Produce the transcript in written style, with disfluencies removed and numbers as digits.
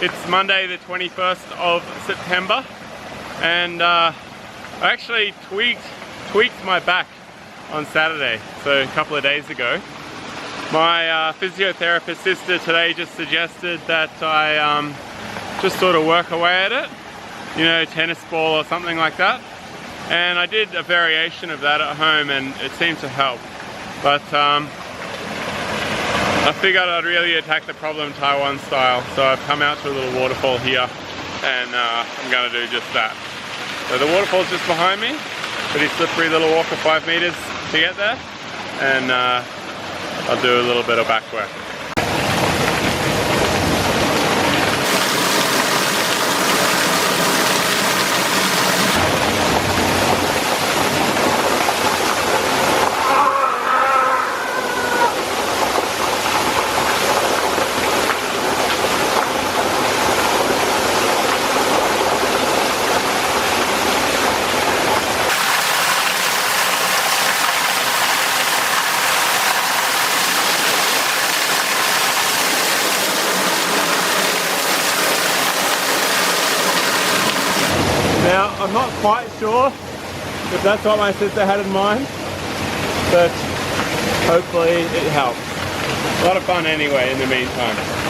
It's Monday the 21st of September, and I actually tweaked my back on Saturday, so a couple of days ago. My physiotherapist sister today just suggested that I just sort of work away at it, you know, tennis ball or something like that. And I did a variation of that at home and it seemed to help. But I figured I'd really attack the problem Taiwan style. So I've come out to a little waterfall here and I'm going to do just that. So the waterfall's just behind me. Pretty slippery little walk of 5 meters to get there. And I'll do a little bit of back work. Now, I'm not quite sure if that's what my sister had in mind, but hopefully it helps. A lot of fun anyway in the meantime.